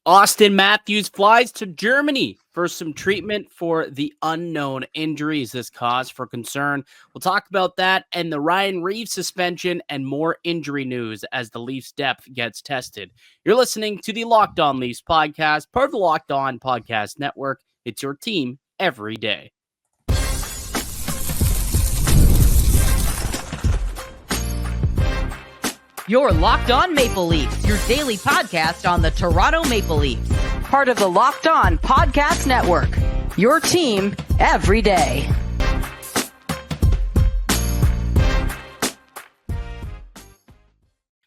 Auston Matthews flies to Germany for some treatment for the unknown injuries this caused for concern. We'll talk about that and the Ryan Reaves suspension and more injury news as the Leafs depth gets tested. You're listening to the Locked On Leafs podcast, part of the Locked On Podcast Network. It's your team every day. You're Locked On Maple Leafs, your daily podcast on the Toronto Maple Leafs. Part of the Locked On Podcast Network, your team every day.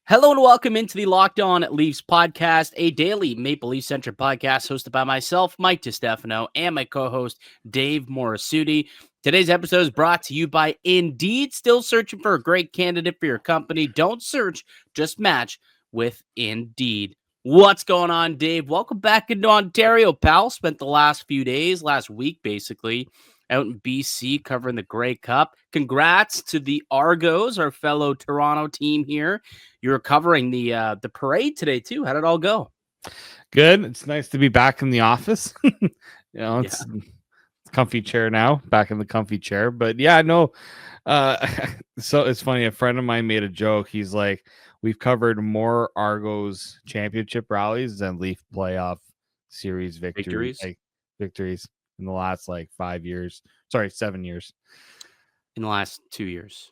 Hello and welcome into the Locked On Leafs podcast, a daily Maple Leaf-centric podcast hosted by myself, Mike DiStefano, and my co-host, Dave Morassutti. Today's episode is brought to you by Indeed. Still searching for a great candidate for your company? Don't search, just match with Indeed. What's going on, Dave? Welcome back into Ontario, pal. Spent the last few days, last week basically, out in BC covering the Grey Cup. Congrats to the Argos, our fellow Toronto team here. You're covering the parade today too. How did it all go? Good. It's nice to be back in the office. It's comfy chair now, back in the comfy chair. But yeah, no. So it's funny. A friend of mine made a joke. He's like, we've covered more Argos championship rallies than Leaf playoff series victories in the last 5 years. Sorry, 7 years. In the last 2 years.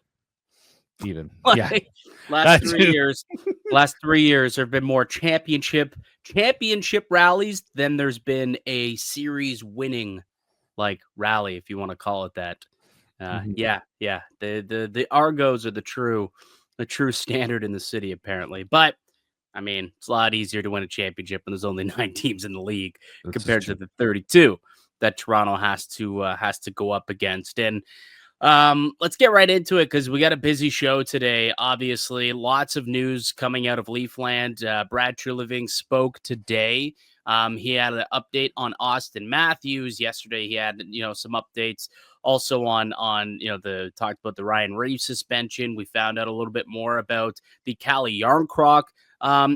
Even. Last 3 years. Last 3 years there have been more championship rallies than there's been a series winning rally, if you want to call it that. The Argos are the true standard in the city, apparently. But I mean, it's a lot easier to win a championship when there's only 9 teams in the league compared to the 32 that Toronto has to go up against. And let's get right into it because we got a busy show today. Obviously, lots of news coming out of Leafland. Brad Treliving spoke today. He had an update on Auston Matthews. Yesterday, he had some updates also on talked about the Ryan Reaves suspension. We found out a little bit more about the Calle Jarnkrok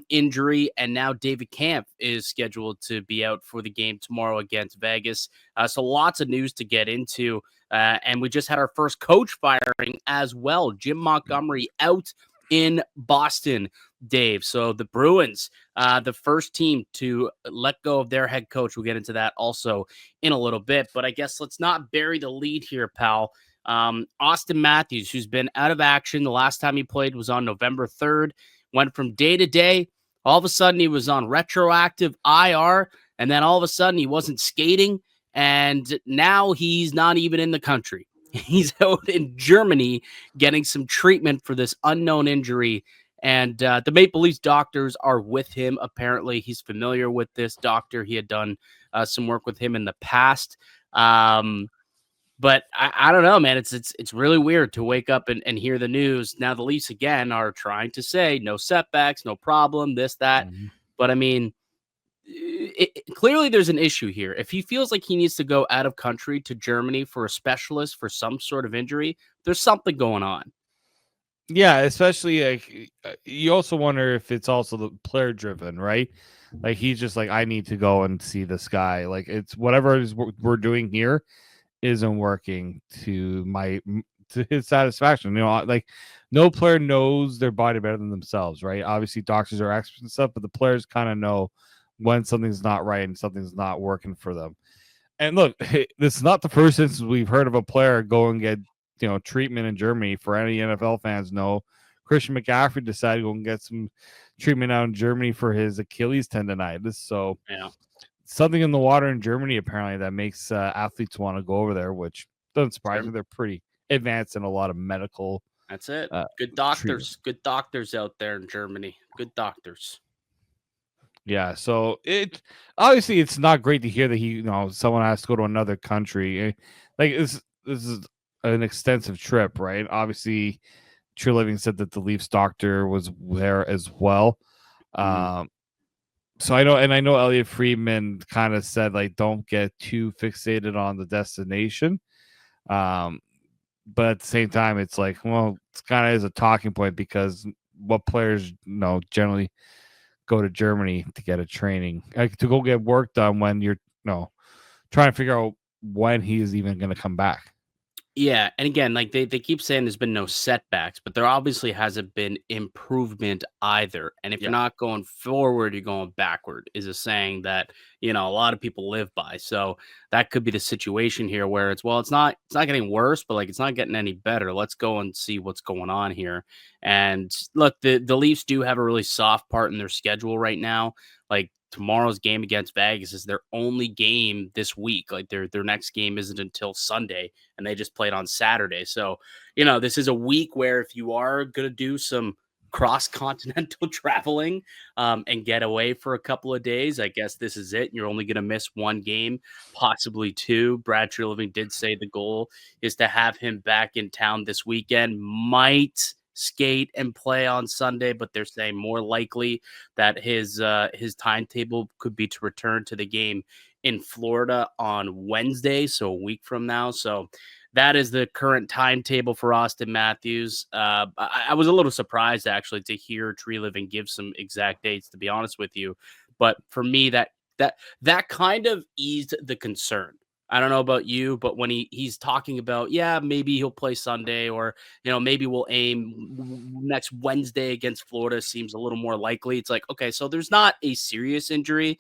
injury, and now David Kampf is scheduled to be out for the game tomorrow against Vegas. So lots of news to get into. And we just had our first coach firing as well. Jim Montgomery out in Boston, Dave. So the Bruins, the first team to let go of their head coach. We'll get into that also in a little bit. But I guess let's not bury the lead here, pal. Auston Matthews, who's been out of action. The last time he played was on November 3rd. Went from day to day. All of a sudden, he was on retroactive IR. And then all of a sudden, he wasn't skating. And now he's not even in the country. He's out in Germany getting some treatment for this unknown injury. And the Maple Leafs doctors are with him. Apparently, he's familiar with this doctor. He had done some work with him in the past. But I don't know, man. It's really weird to wake up and hear the news. Now the Leafs, again, are trying to say no setbacks, no problem, this, that. Mm-hmm. But, I mean, clearly there's an issue here. If he feels like he needs to go out of country to Germany for a specialist for some sort of injury, there's something going on. Yeah, especially you also wonder if it's also the player driven, right? He's just I need to go and see this guy. It's whatever we're doing here isn't working to his satisfaction. No player knows their body better than themselves, right? Obviously, doctors are experts and stuff, but the players kind of know when something's not right and something's not working for them. And look, this is not the first instance we've heard of a player go and get treatment in Germany. For any NFL fans know, Christian McCaffrey decided to go and get some treatment out in Germany for his Achilles tendonitis. So something in the water in Germany apparently that makes athletes want to go over there, which doesn't surprise me. They're pretty advanced in a lot of medical. That's it. Good doctors. Treatment. Good doctors out there in Germany. Good doctors. Yeah, so obviously it's not great to hear that someone has to go to another country. This is an extensive trip, right? Obviously, Treliving said that the Leafs doctor was there as well. Mm-hmm. So I know Elliot Friedman kind of said don't get too fixated on the destination. But at the same time, it's it's kind of is a talking point because what players generally go to Germany to get a training, to go get work done when you're trying to figure out when he is even going to come back. Yeah, and again, like they keep saying there's been no setbacks, but there obviously hasn't been improvement either. And if you're Yeah. not going forward, you're going backward, is a saying that, a lot of people live by. So that could be the situation here where it's not getting worse, but like it's not getting any better. Let's go and see what's going on here. And look, the Leafs do have a really soft part in their schedule right now. Like tomorrow's game against Vegas is their only game this week. Like their next game isn't until Sunday, and they just played on Saturday. So, this is a week where if you are going to do some cross-continental traveling and get away for a couple of days, I guess this is it. You're only going to miss one game, possibly two. Brad Treliving did say the goal is to have him back in town this weekend. Might skate and play on Sunday, but they're saying more likely that his timetable could be to return to the game in Florida on Wednesday, so a week from now. So that is the current timetable for Auston Matthews. I was a little surprised actually to hear Treliving give some exact dates, to be honest with you. But for me, that kind of eased the concern. I don't know about you, but when he's talking about, yeah, maybe he'll play Sunday, or maybe we'll aim next Wednesday against Florida seems a little more likely. It's like, okay, so there's not a serious injury.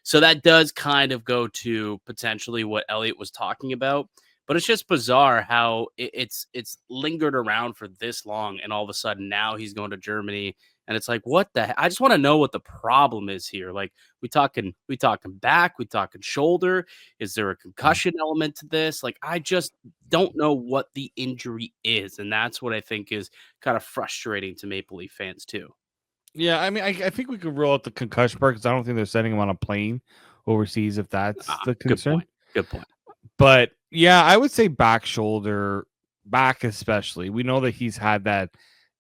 So that does kind of go to potentially what Elliot was talking about. But it's just bizarre how it's lingered around for this long, and all of a sudden now he's going to Germany, and it's like, what the? I just want to know what the problem is here. Like we talking back, we talking shoulder. Is there a concussion element to this? Like I just don't know what the injury is, and that's what I think is kind of frustrating to Maple Leaf fans too. Yeah, I mean, I think we could rule out the concussion part because I don't think they're sending him on a plane overseas if that's the concern. Good point. But yeah, I would say back back especially. We know that he's had that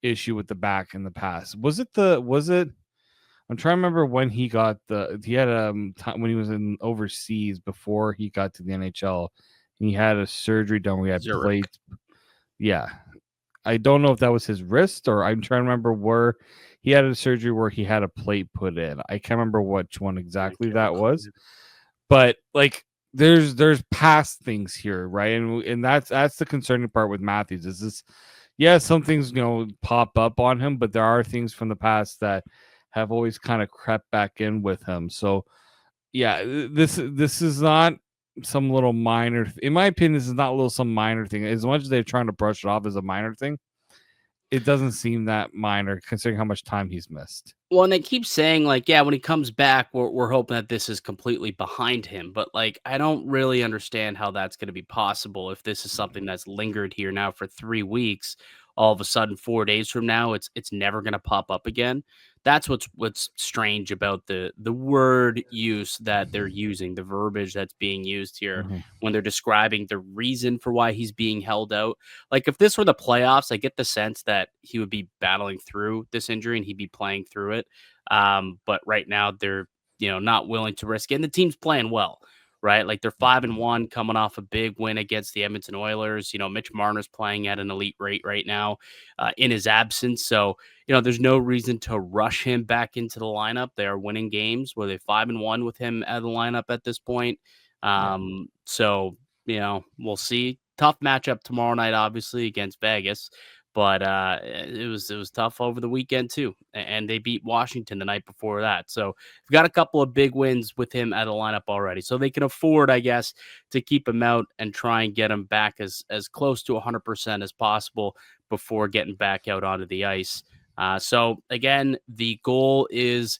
issue with the back in the past. Was it? I'm trying to remember when he got he had time when he was in overseas before he got to the NHL. He had a surgery done where he had plates. Yeah. I don't know if that was his wrist, or I'm trying to remember where he had a surgery where he had a plate put in. I can't remember which one exactly that was. But like there's past things here, right? And that's the concerning part with Matthews. Is this, yeah, some things pop up on him, but there are things from the past that have always kind of crept back in with him. So yeah, this is not some little minor, in my opinion, this is not some minor thing. As much as they're trying to brush it off as a minor thing, it doesn't seem that minor considering how much time he's missed. Well, and they keep saying like, yeah, when he comes back, we're hoping that this is completely behind him. But like, I don't really understand how that's going to be possible if this is something that's lingered here now for 3 weeks. All of a sudden, 4 days from now, it's never going to pop up again. That's what's strange about the word use that they're using, the verbiage that's being used here when they're describing the reason for why he's being held out. Like if this were the playoffs, I get the sense that he would be battling through this injury and he'd be playing through it. But right now they're not willing to risk it. And the team's playing well, right? Like they're 5-1 coming off a big win against the Edmonton Oilers. Mitch Marner's playing at an elite rate right now in his absence. So, there's no reason to rush him back into the lineup. They are winning games where they're 5-1 with him at the lineup at this point. So, we'll see. Tough matchup tomorrow night, obviously, against Vegas. But it was tough over the weekend, too. And they beat Washington the night before that. So we've got a couple of big wins with him at a lineup already. So they can afford, I guess, to keep him out and try and get him back as close to 100% as possible before getting back out onto the ice. So, again, the goal is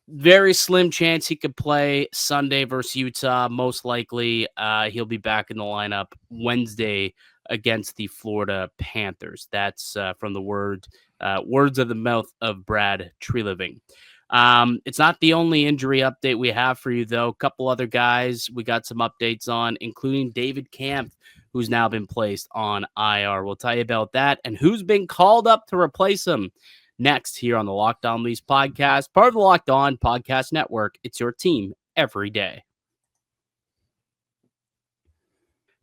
very slim chance he could play Sunday versus Utah. Most likely he'll be back in the lineup Wednesday against the Florida Panthers. That's from the words of the mouth of Brad Treliving. It's not the only injury update we have for you, though. A couple other guys we got some updates on, including David Kampf, who's now been placed on IR. We'll tell you about that and who's been called up to replace him next here on the Locked On Leafs podcast, part of the Locked On Podcast Network. It's your team every day.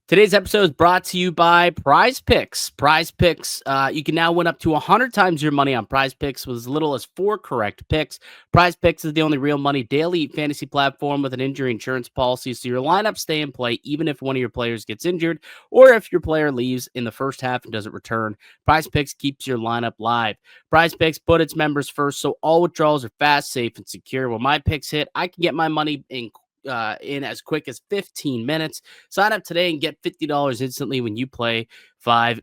Today's episode is brought to you by Prize Picks. Prize Picks, you can now win up to 100 times your money on Prize Picks with as little as 4 correct picks. Prize Picks is the only real money daily fantasy platform with an injury insurance policy, so your lineups stay in play even if one of your players gets injured or if your player leaves in the first half and doesn't return. Prize Picks keeps your lineup live. Prize Picks put its members first, so all withdrawals are fast, safe, and secure. When my picks hit, I can get my money in as quick as 15 minutes. Sign up today and get $50 instantly when you play $5.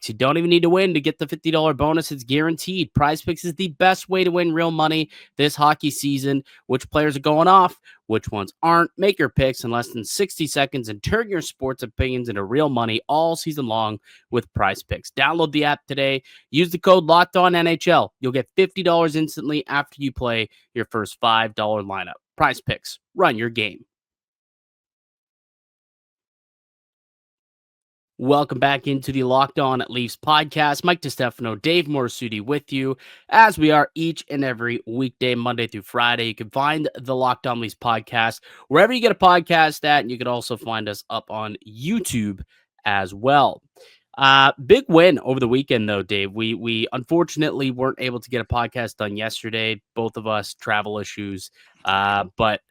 You don't even need to win to get the $50 bonus. It's guaranteed. Prize Picks is the best way to win real money this hockey season. Which players are going off? Which ones aren't? Make your picks in less than 60 seconds and turn your sports opinions into real money all season long with Prize Picks. Download the app today. Use the code LOCKEDONNHL. You'll get $50 instantly after you play your first $5 lineup. Prize Picks. Run your game. Welcome back into the Locked On Leafs podcast. Mike DiStefano, Dave Morassutti with you as we are each and every weekday, Monday through Friday. You can find the Locked On Leafs podcast wherever you get a podcast at, and you can also find us up on YouTube as well. Big win over the weekend, though, Dave. We unfortunately weren't able to get a podcast done yesterday. Both of us travel issues, but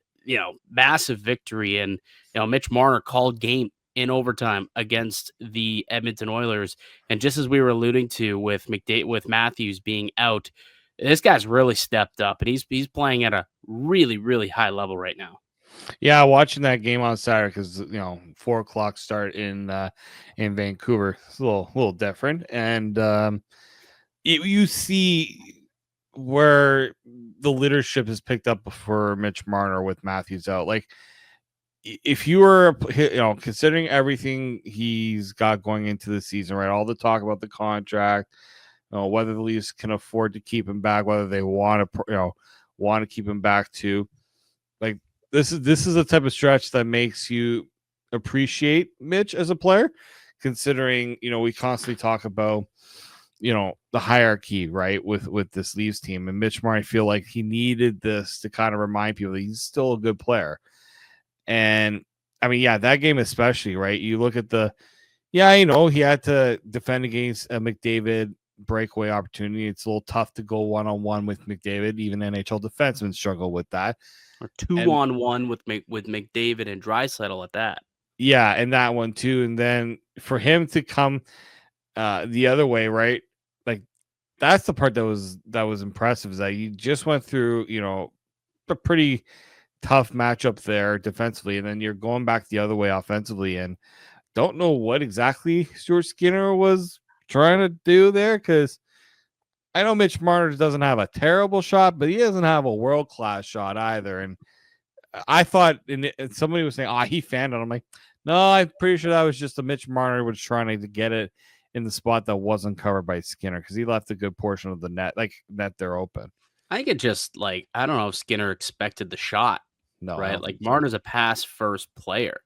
massive victory, and Mitch Marner called game in overtime against the Edmonton Oilers. And just as we were alluding to with Matthews being out, this guy's really stepped up, and he's playing at a really, really high level right now. Yeah, watching that game on Saturday because 4:00 start in Vancouver. It's a little different, and you see where the leadership has picked up for Mitch Marner with Matthews out. Like, if you were considering everything he's got going into the season, right? All the talk about the contract, whether the Leafs can afford to keep him back, whether they want to keep him back too. Like, this is the type of stretch that makes you appreciate Mitch as a player, considering we constantly talk about the hierarchy, right, with this Leafs team, and Mitch Marner, I feel like he needed this to kind of remind people that he's still a good player. And I mean, yeah, that game especially, right? You look at he had to defend against a McDavid breakaway opportunity. It's a little tough to go one-on-one with McDavid. Even NHL defensemen struggle with that. Or two-on-one with McDavid and Draisaitl at that. Yeah, and that one too. And then for him to come the other way, right? Like, that's the part that was impressive, is that you just went through, a pretty tough matchup there defensively, and then you're going back the other way offensively, and don't know what exactly Stuart Skinner was trying to do there, because I know Mitch Marner doesn't have a terrible shot, but he doesn't have a world-class shot either. And I thought, and somebody was saying, he fanned it. I'm like, no, I'm pretty sure that was just a Mitch Marner was trying to get it in the spot that wasn't covered by Skinner, because he left a good portion of the net there open. I think it just, I don't know if Skinner expected the shot. No, right? Like, Marner's a pass first player,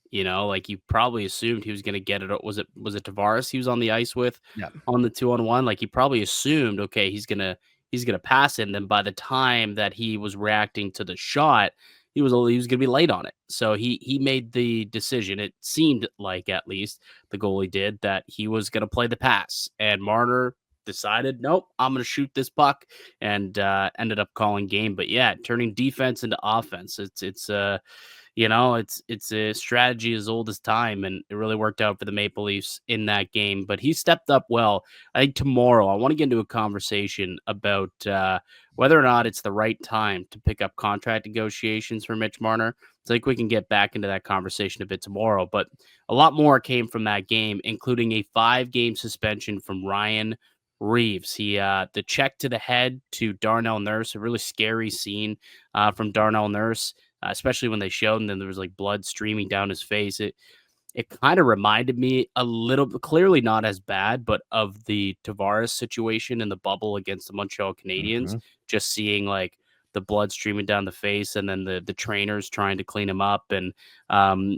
you probably assumed he was going to get it. Was it Tavares he was on the ice with on the 2-on-1? Like, he probably assumed, okay, he's going to pass it. And then by the time that he was reacting to the shot, he was going to be late on it. So he made the decision. It seemed like, at least the goalie did, that he was going to play the pass, and Marner decided, nope, I'm going to shoot this puck, and ended up calling game. But yeah, turning defense into offense, it's a strategy as old as time, and it really worked out for the Maple Leafs in that game. But he stepped up well. I think tomorrow I want to get into a conversation about whether or not it's the right time to pick up contract negotiations for Mitch Marner. So I think we can get back into that conversation a bit tomorrow. But a lot more came from that game, including a 5-game suspension from Ryan Reaves. The check to the head to Darnell Nurse, a really scary scene from Darnell Nurse, especially when they showed, and then there was blood streaming down his face. It kind of reminded me a little, clearly not as bad, but of the Tavares situation in the bubble against the Montreal Canadiens, just seeing the blood streaming down the face, and then the trainers trying to clean him up. And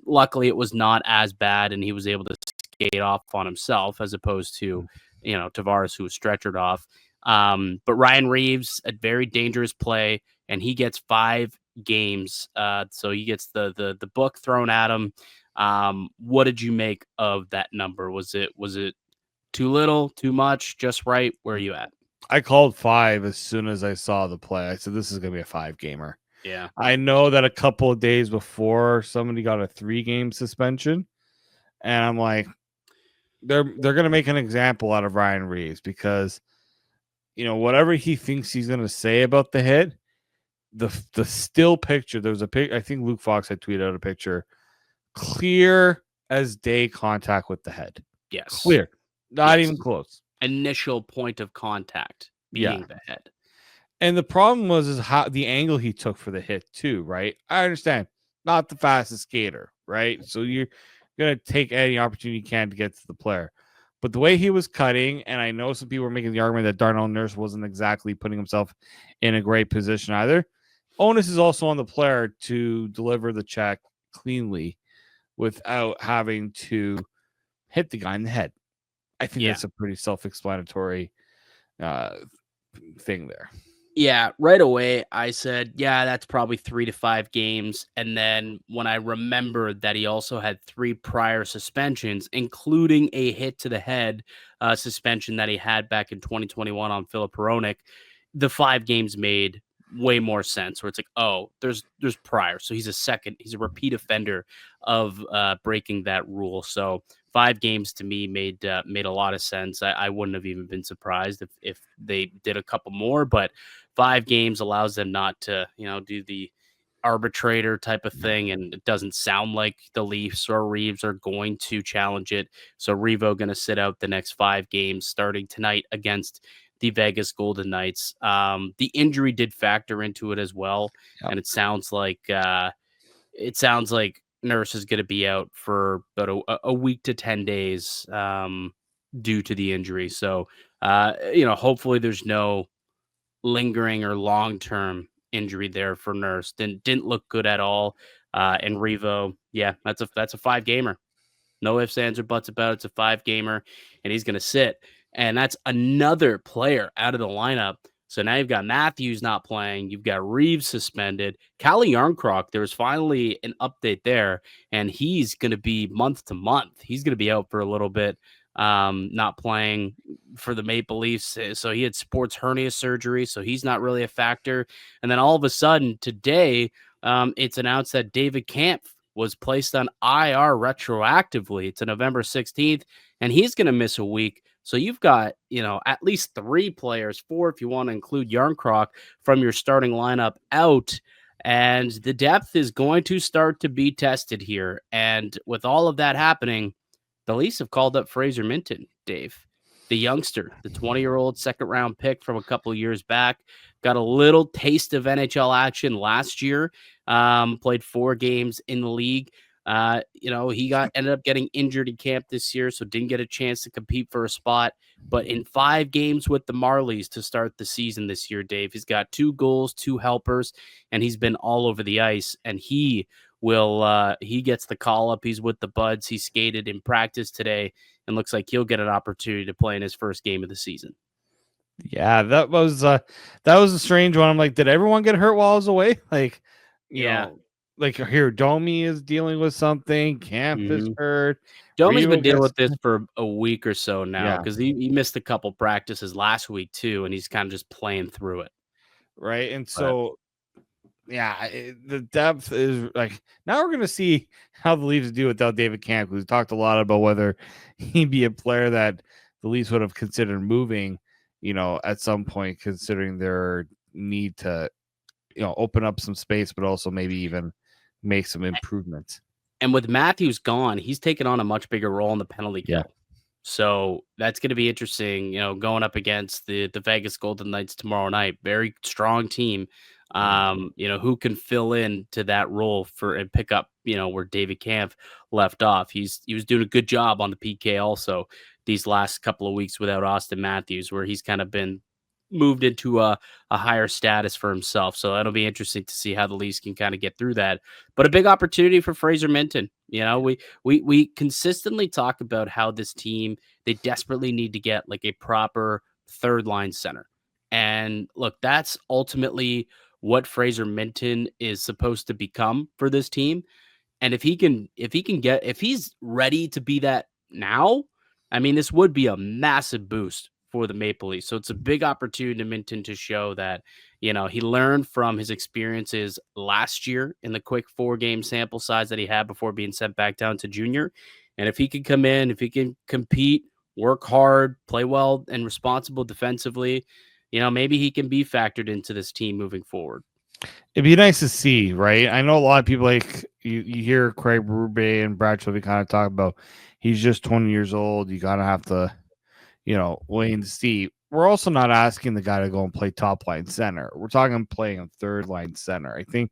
luckily it was not as bad, and he was able to skate off on himself, as opposed to Tavares, who was stretchered off. But Ryan Reaves, a very dangerous play, and he gets 5 games. So he gets the book thrown at him. What did you make of that number? Was it too little, too much, just right? Where are you at? I called 5 as soon as I saw the play. I said, this is going to be a 5-gamer. Yeah. I know that a couple of days before somebody got a 3-game suspension, and I'm like, they're going to make an example out of Ryan Reaves because, whatever he thinks he's going to say about the hit, the still picture, there was a pic. I think Luke Fox had tweeted out a picture, clear as day contact with the head. Yes. Clear. Not even close. Initial point of contact being the head. And the problem is how the angle he took for the hit too, right? I understand. Not the fastest skater, right? So you're going to take any opportunity you can to get to the player. But the way he was cutting, and I know some people were making the argument that Darnell Nurse wasn't exactly putting himself in a great position either. Onus is also on the player to deliver the check cleanly without having to hit the guy in the head. I think that's a pretty self-explanatory thing there. Yeah, right away I said, that's probably 3 to 5 games. And then when I remembered that he also had 3 prior suspensions, including a hit to the head suspension that he had back in 2021 on Filip Hronek, the 5 games made way more sense, where it's like, oh, there's prior. So he's a repeat offender of breaking that rule. So 5 games to me made a lot of sense. I wouldn't have even been surprised if they did a couple more, but 5 games allows them not to, do the arbitrator type of thing. And it doesn't sound like the Leafs or Reaves are going to challenge it. So Revo going to sit out the next 5 games starting tonight against the Vegas Golden Knights. The injury did factor into it as well. Yep. And it sounds like Nurse is going to be out for about a week to 10 days due to the injury. So, hopefully there's no lingering or long-term injury there for Nurse. Didn't look good at all. And Revo, that's a 5-gamer. No ifs, ands, or buts about it. It's a 5-gamer, and he's going to sit. And that's another player out of the lineup. So now you've got Matthews not playing. You've got Reaves suspended. Calle Jarnkrok, there was finally an update there, and he's going to be month to month. He's going to be out for a little bit, not playing for the Maple Leafs. So he had sports hernia surgery, so he's not really a factor. And then all of a sudden today, it's announced that David Kampf was placed on IR retroactively to November 16th, and he's going to miss a week. So you've got, at least 3 players, 4 if you want to include Jarnkrok, from your starting lineup out. And the depth is going to start to be tested here. And with all of that happening, the Leafs have called up Fraser Minten, Dave. The youngster, the 20-year-old second-round pick from a couple of years back, got a little taste of NHL action last year, played 4 games in the league. He ended up getting injured in camp this year, so didn't get a chance to compete for a spot. But in 5 games with the Marlies to start the season this year, Dave, he's got 2 goals, 2 helpers, and he's been all over the ice. And he gets the call up. He's with the Buds. He skated in practice today and looks like he'll get an opportunity to play in his first game of the season. Yeah, that was a strange one. I'm like, did everyone get hurt while I was away? Like, you know, like here, Domi is dealing with something. Kampf is hurt. Domi's been dealing with this for a week or so now because he missed a couple practices last week too, and he's kind of just playing through it. Right, and so the depth is like, now we're going to see how the Leafs do without David Kampf. We talked a lot about whether he'd be a player that the Leafs would have considered moving, at some point, considering their need to, open up some space, but also maybe even make some improvements. And with Matthews gone, he's taken on a much bigger role in the penalty kill. So that's going to be interesting, going up against the Vegas Golden Knights tomorrow night. Very strong team. Who can fill in to that role and pick up, where David Kampf left off. He was doing a good job on the PK also these last couple of weeks without Auston Matthews, where he's kind of been moved into a higher status for himself. So that'll be interesting to see how the Leafs can kind of get through that. But a big opportunity for Fraser Minten. We consistently talk about how this team, they desperately need to get like a proper third line center. And look, that's ultimately what Fraser Minten is supposed to become for this team. And if he's ready to be that now, I mean, this would be a massive boost for the Maple Leafs. So it's a big opportunity to Minton to show that, he learned from his experiences last year in the quick 4-game sample size that he had before being sent back down to junior. And if he can come in, if he can compete, work hard, play well and responsible defensively, maybe he can be factored into this team moving forward. It'd be nice to see, right? I know a lot of people like you hear Craig Berube and Brad Shelby kind of talk about he's just 20 years old. You gotta have to, wait and see. We're also not asking the guy to go and play top line center. We're talking playing a third line center. I think,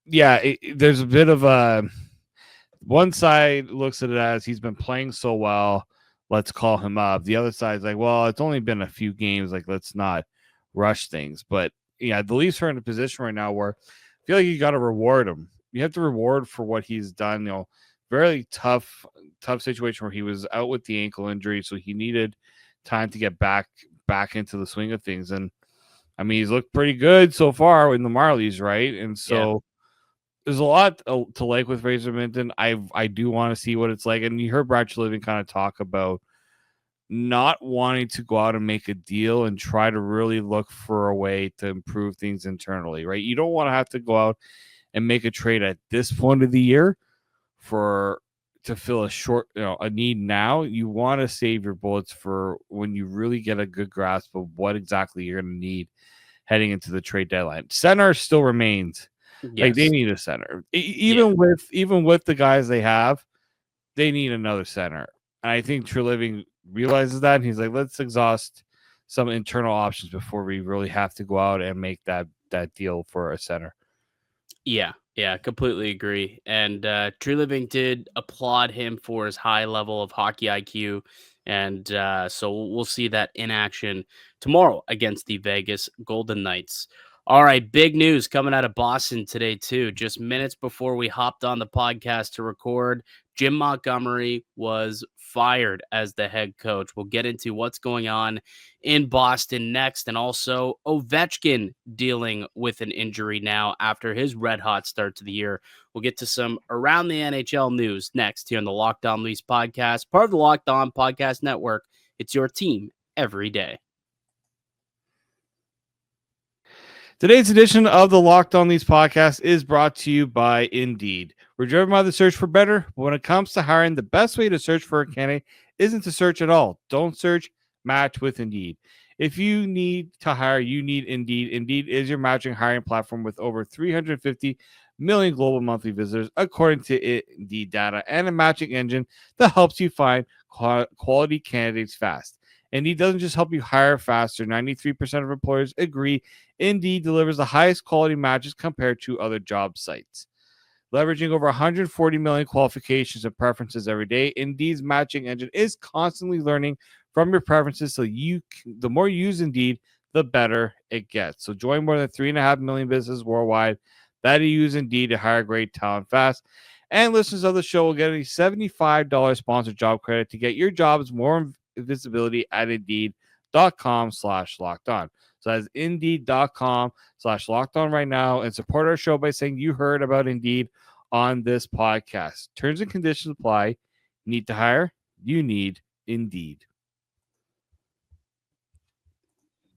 there's a bit of a one side looks at it as he's been playing so well. Let's call him up. The other side's like, well, it's only been a few games. Like, let's not rush things. But yeah, the Leafs are in a position right now where I feel like you got to reward him. You have to reward for what he's done. Very tough situation where he was out with the ankle injury, so he needed time to get back into the swing of things. And I mean, he's looked pretty good so far in the Marlies, right? And so there's a lot to like with Fraser Minton. I do want to see what it's like. And you heard Brad Shelby kind of talk about not wanting to go out and make a deal and try to really look for a way to improve things internally, right? You don't want to have to go out and make a trade at this point of the year to fill a need now. You want to save your bullets for when you really get a good grasp of what exactly you're going to need heading into the trade deadline. Center still remains. Yes. Like they need a center. Even with the guys they have, they need another center. And I think Treliving realizes that, and he's like, let's exhaust some internal options before we really have to go out and make that deal for a center. Yeah, completely agree. And Treliving did applaud him for his high level of hockey IQ. And so we'll see that in action tomorrow against the Vegas Golden Knights. All right, big news coming out of Boston today, too. Just minutes before we hopped on the podcast to record, Jim Montgomery was fired as the head coach. We'll get into what's going on in Boston next, and also Ovechkin dealing with an injury now after his red-hot start to the year. We'll get to some around the NHL news next here on the Locked On Leafs podcast, part of the Locked On Podcast Network. It's your team every day. Today's edition of the Locked On Leafs podcast is brought to you by Indeed. We're driven by the search for better, but when it comes to hiring, the best way to search for a candidate isn't to search at all. Don't search, match with Indeed. If you need to hire, you need Indeed. Indeed is your matching hiring platform with over 350 million global monthly visitors, according to Indeed data, and a matching engine that helps you find quality candidates fast. Indeed doesn't just help you hire faster. 93% of employers agree Indeed delivers the highest quality matches compared to other job sites. Leveraging over 140 million qualifications and preferences every day, Indeed's matching engine is constantly learning from your preferences, so the more you use Indeed, the better it gets. So join more than 3.5 million businesses worldwide that use Indeed to hire great talent fast. And listeners of the show will get a $75 sponsored job credit to get your jobs more visibility at Indeed.com/lockedon. So that's Indeed.com/lockedon right now, and support our show by saying you heard about Indeed on this podcast. Terms and conditions apply. Need to hire? You need Indeed.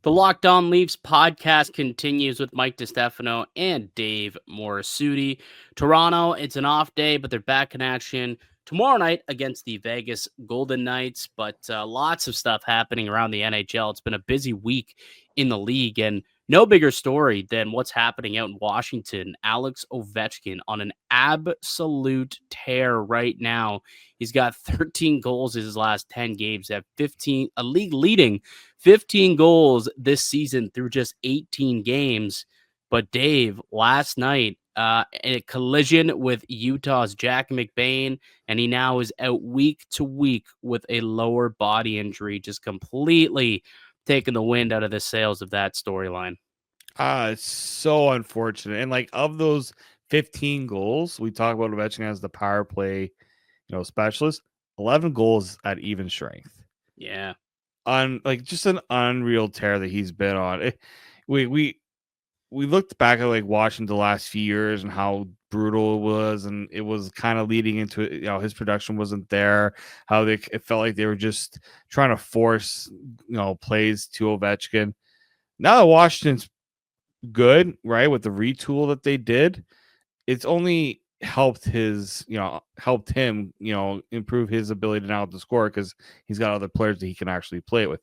The Locked On Leafs podcast continues with Mike DiStefano and Dave Morassutti. Toronto, it's an off day, but they're back in action tomorrow night against the Vegas Golden Knights. But lots of stuff happening around the NHL. It's been a busy week in the league, and no bigger story than what's happening out in Washington. Alex Ovechkin on an absolute tear right now. He's got 13 goals in his last 10 games, have 15, a league leading 15 goals this season through just 18 games. But Dave, last night, in a collision with Utah's Jack McBain, and he now is out week to week with a lower body injury, just completely taking the wind out of the sails of that storyline. It's so unfortunate. And like of those 15 goals, we talk about Ovechkin as the power play, specialist. 11 goals at even strength. Yeah, on like just an unreal tear that he's been on. We looked back at like watching the last few years and how brutal it was, and it was kind of leading into it. His production wasn't there. It felt like they were just trying to force plays to Ovechkin. Now that Washington's good, right, with the retool that they did, it's only helped him improve his ability now to score because he's got other players that he can actually play with.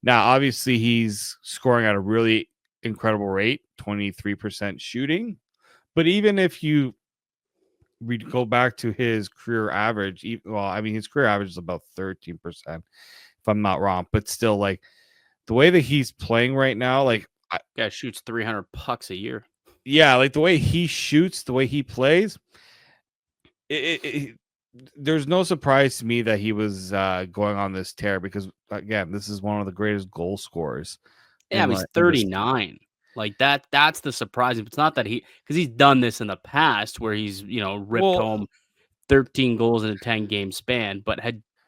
Now, obviously, he's scoring at a really incredible rate, 23% shooting. But even if you go back to his career average, his career average is about 13%, if I'm not wrong. But still, like, the way that he's playing right now, guy shoots 300 pucks a year. Yeah, like the way he shoots, the way he plays, there's no surprise to me that he was going on this tear because, again, this is one of the greatest goal scorers. Yeah, he's 39. Like that's the surprising. It's not that because he's done this in the past where he's ripped home 13 goals in a 10-game span, but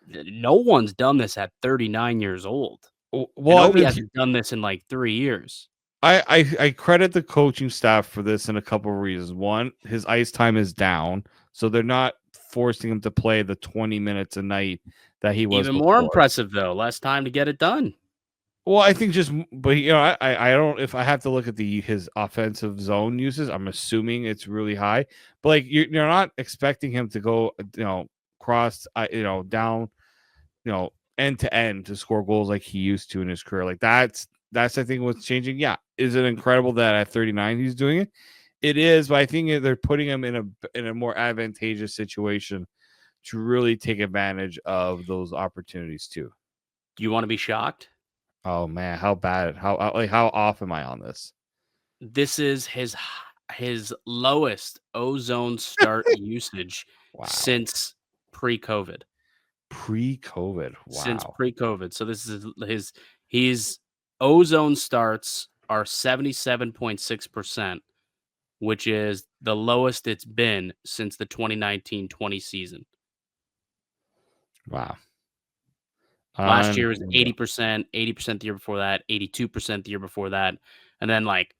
no one's done this at 39 years old. Well, Ovi hasn't done this in like 3 years. I credit the coaching staff for this in a couple of reasons. One, his ice time is down, so they're not forcing him to play the 20 minutes a night that he was. Even more impressive though, less time to get it done. Well, I think but I don't. If I have to look at his offensive zone uses, I'm assuming it's really high. But like you're not expecting him to go cross down end to end to score goals like he used to in his career. Like that's I think what's changing. Yeah, is it incredible that at 39 he's doing it? It is, but I think they're putting him in a more advantageous situation to really take advantage of those opportunities too. Do you want to be shocked? Oh man, how bad? How off am I on this? This is his lowest ozone start usage since pre-COVID. Pre-COVID, wow. Since pre-COVID, so this is his ozone starts are 77.6%, which is the lowest it's been since the 2019-20 season. Wow. Last year was 80%, 80% the year before that, 82% the year before that, and then like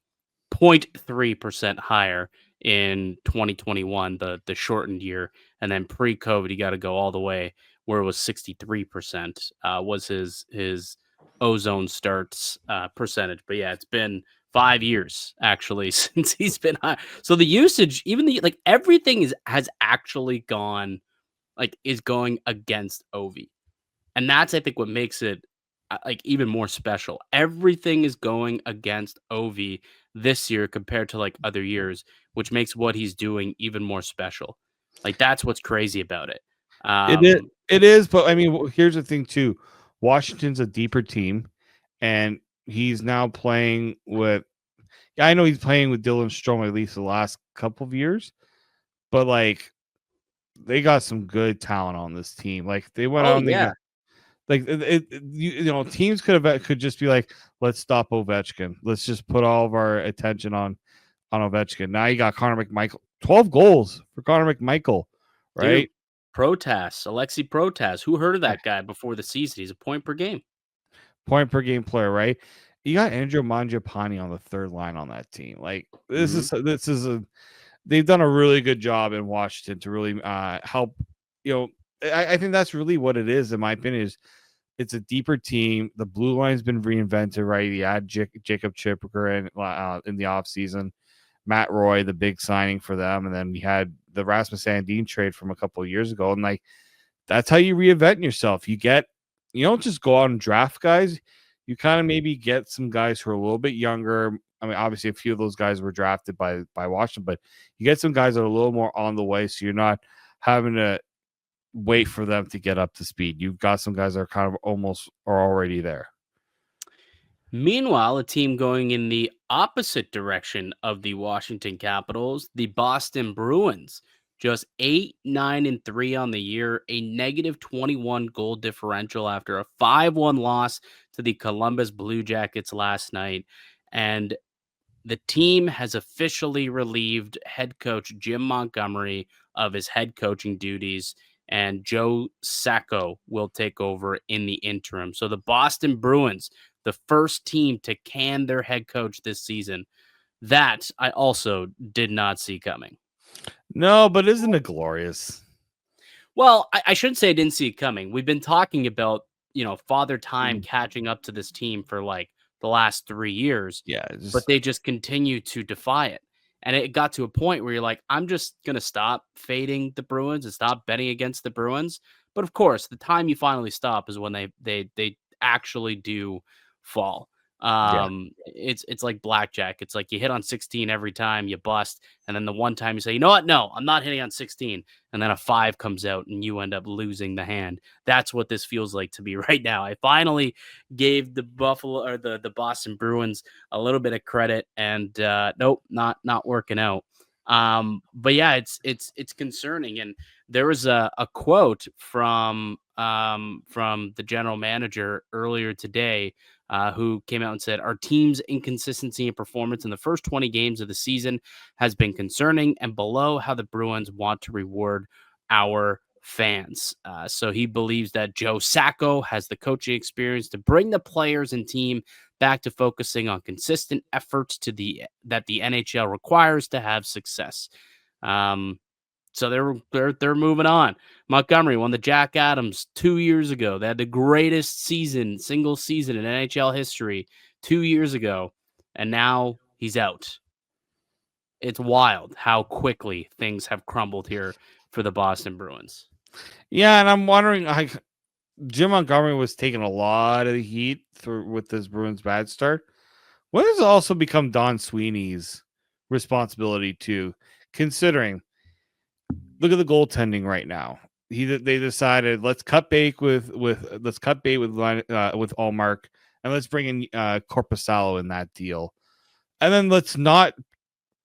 0.3% higher in 2021, the shortened year, and then pre-COVID, you got to go all the way where it was 63% was his ozone starts percentage. But yeah, it's been 5 years actually since he's been high. So the usage, even everything has actually gone is going against Ovi. And that's, I think, what makes it even more special. Everything is going against Ovi this year compared to other years, which makes what he's doing even more special. That's what's crazy about it. It is, but I mean, here's the thing too. Washington's a deeper team, and he's now playing with. I know he's playing with Dylan Strome at least the last couple of years, but they got some good talent on this team. They went on. Yeah. Teams could just be like, let's stop Ovechkin. Let's just put all of our attention on Ovechkin. Now you got Connor McMichael, 12 goals for Connor McMichael, right? Dude, Alexei Protas. Who heard of that guy before the season? He's a point per game player, right? You got Andrew Mangiapane on the third line on that team. They've done a really good job in Washington to really help. I think that's really what it is, in my opinion. Is it's a deeper team. The blue line's been reinvented, right? You had Jacob Chipper in the offseason, Matt Roy, the big signing for them, and then we had the Rasmus Sandin trade from a couple of years ago. And that's how you reinvent yourself. You don't just go out and draft guys. You kind of maybe get some guys who are a little bit younger. I mean, obviously a few of those guys were drafted by Washington, but you get some guys that are a little more on the way, so you're not having to wait for them to get up to speed. You've got some guys that are kind of almost are already there. Meanwhile, a team going in the opposite direction of the Washington Capitals, the Boston Bruins, just 8-9-3 on the year, a negative 21 goal differential after a 5-1 loss to the Columbus Blue Jackets last night. And the team has officially relieved head coach Jim Montgomery of his head coaching duties, and Joe Sacco will take over in the interim. So the Boston Bruins, the first team to can their head coach this season, that I also did not see coming. No, but isn't it glorious? Well, I shouldn't say I didn't see it coming. We've been talking about, Father Time Mm. catching up to this team for like the last 3 years, Yeah, but just they just continue to defy it. And it got to a point where you're like, I'm just going to stop fading the Bruins and stop betting against the Bruins. But of course, the time you finally stop is when they actually do fall. yeah. It's like blackjack. It's like you hit on 16 every time, you bust, and then the one time you say, you know what? No, I'm not hitting on 16, and then a 5 comes out and you end up losing the hand. That's what this feels like to me right now. I finally gave the Buffalo or the Boston Bruins a little bit of credit, and nope, not working out. But yeah, it's concerning. And there was a quote from the general manager earlier today, who came out and said, our team's inconsistency in performance in the first 20 games of the season has been concerning and below how the Bruins want to reward our fans. So he believes that Joe Sacco has the coaching experience to bring the players and team back to focusing on consistent efforts that the NHL requires to have success. Um, so they're moving on. Montgomery won the Jack Adams 2 years ago. They had the greatest single season in NHL history 2 years ago, and now he's out. It's wild how quickly things have crumbled here for the Boston Bruins. Yeah, and I'm wondering, like, Jim Montgomery was taking a lot of the heat with this Bruins bad start. When does it also become Don Sweeney's responsibility too? Considering, look at the goaltending right now. They decided let's cut bait with Allmark, and let's bring in Corpusalo in that deal, and then let's not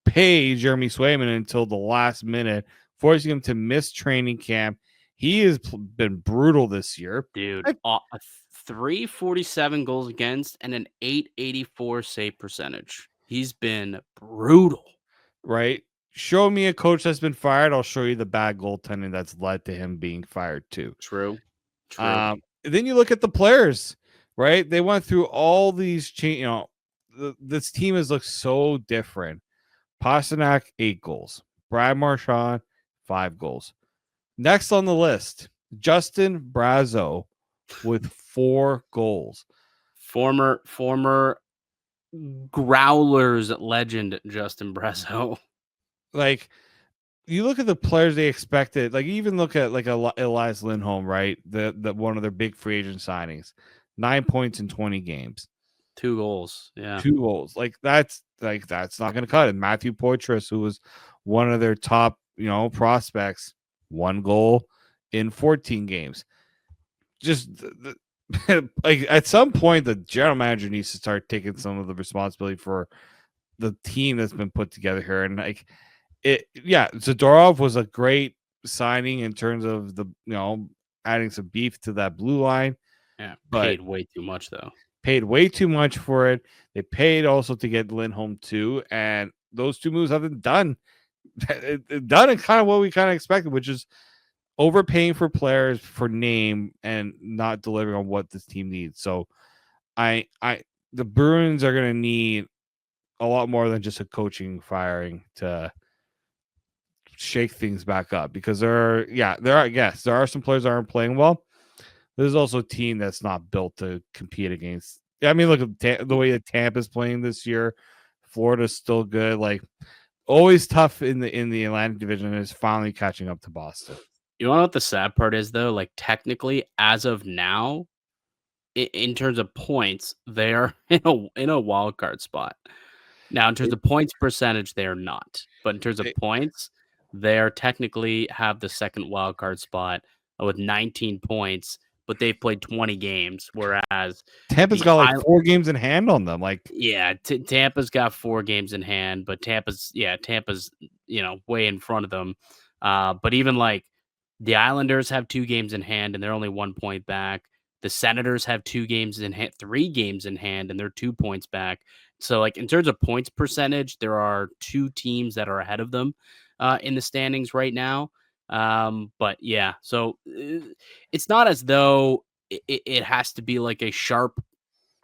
pay Jeremy Swayman until the last minute, forcing him to miss training camp. He has been brutal this year, dude. A 347 goals against and an 884 save percentage. He's been brutal. right? Show me a coach that's been fired. I'll show you the bad goaltending that's led to him being fired too. True. Then you look at the players, right? They went through all these change. This team has looked so different. Pasternak 8 goals. Brad Marchand 5 goals. Next on the list, Justin Brazeau with 4 goals. Former Growlers legend Justin Brazeau. Like, you look at the players they expected. Like, even look at like Elias Lindholm, right? The one of their big free agent signings, 9 points in 20 games, 2 goals. Yeah, 2 goals. That's not going to cut it. Matthew Poitras, who was one of their top prospects, 1 goal in 14 games. Just like, at some point, the general manager needs to start taking some of the responsibility for the team that's been put together here. And Zadorov was a great signing in terms of the adding some beef to that blue line. Yeah, paid way too much though. Paid way too much for it. They paid also to get Lindholm too, and those 2 moves haven't done in kind of what we kind of expected, which is overpaying for players for name and not delivering on what this team needs. So the Bruins are going to need a lot more than just a coaching firing to shake things back up, because there are some players that aren't playing well. There's also a team that's not built to compete against. I mean, look at the way that Tampa's playing this year. Florida's still good. Like, always tough in the Atlantic Division, and is finally catching up to Boston. You know what the sad part is though? Like, technically, as of now, in terms of points, they are in a wild card spot. Now, in terms of points percentage, they are not. But in terms of points, they are technically have the second wild card spot with 19 points, but they've played 20 games, whereas Tampa's got like 4 games in hand on them. Like, yeah, Tampa's got 4 games in hand, but Tampa's way in front of them. But even like the Islanders have 2 games in hand, and they're only 1 point back. The Senators have 2 games in hand, 3 games in hand, and they're 2 points back. So, like, in terms of points percentage, there are 2 teams that are ahead of them in the standings right now. But yeah, so it's not as though it has to be like a sharp,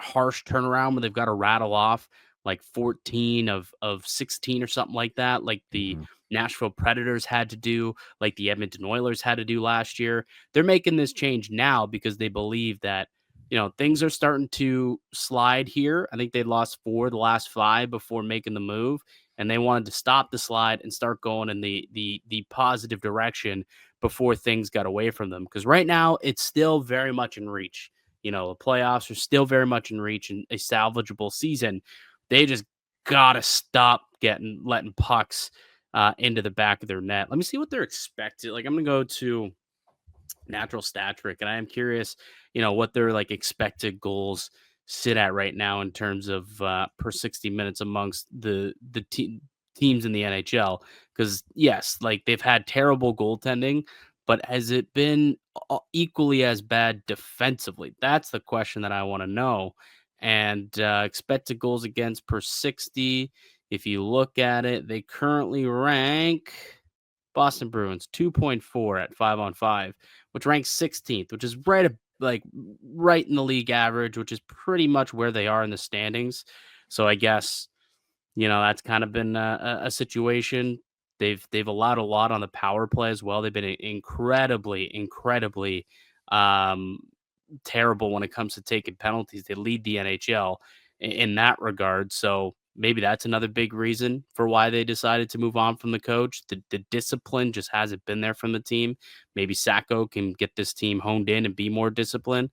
harsh turnaround where they've got to rattle off like 14 of 16 or something like that, like the Nashville Predators had to do, like the Edmonton Oilers had to do last year. They're making this change now because they believe that, things are starting to slide here. I think they lost 4 of the last 5 before making the move, and they wanted to stop the slide and start going in the positive direction before things got away from them. Because right now it's still very much in reach. The playoffs are still very much in reach and a salvageable season. They just gotta stop letting pucks into the back of their net. Let me see what they're expected. Like, I'm gonna go to Natural Stat Trick, and I am curious, what their like expected goals sit at right now in terms of per 60 minutes amongst the teams in the NHL. Because yes, like they've had terrible goaltending, but has it been equally as bad defensively? That's the question that I want to know. And expected goals against per 60. If you look at it, they currently rank Boston Bruins 2.4 at 5-on-5, which ranks 16th, which is right in the league average, which is pretty much where they are in the standings. So I guess that's kind of been a situation. They've allowed a lot on the power play as well. They've been incredibly um, terrible when it comes to taking penalties. They lead the NHL in that regard. So maybe that's another big reason for why they decided to move on from the coach. The discipline just hasn't been there from the team. Maybe Sacco can get this team honed in and be more disciplined.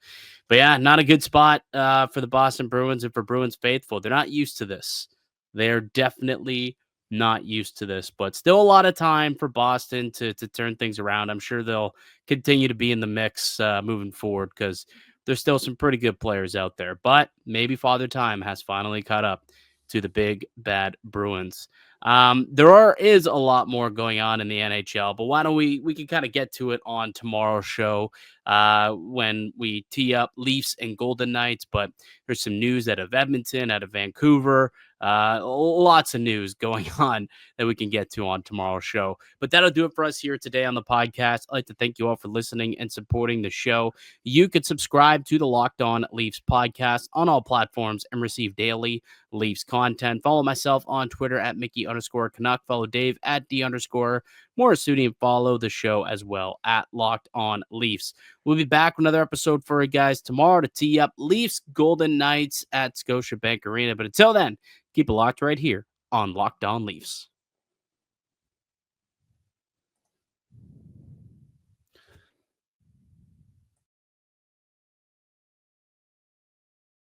But yeah, not a good spot for the Boston Bruins and for Bruins faithful. They're not used to this. They're definitely not used to this, but still a lot of time for Boston to turn things around. I'm sure they'll continue to be in the mix moving forward because there's still some pretty good players out there. But maybe Father Time has finally caught up to the big bad Bruins. Is a lot more going on in the NHL, but why don't we can kind of get to it on tomorrow's show when we tee up Leafs and Golden Knights. But there's some news out of Edmonton, out of Vancouver. Lots of news going on that we can get to on tomorrow's show. But that'll do it for us here today on the podcast. I'd like to thank you all for listening and supporting the show. You could subscribe to the Locked On Leafs podcast on all platforms and receive daily Leafs content. Follow myself on Twitter at Mickey_Canuck. Follow Dave at D_Morassutti, and follow the show as well at Locked On Leafs. We'll be back with another episode for you guys tomorrow to tee up Leafs Golden Knights at Scotiabank Arena. But until then, keep it locked right here on Locked On Leafs.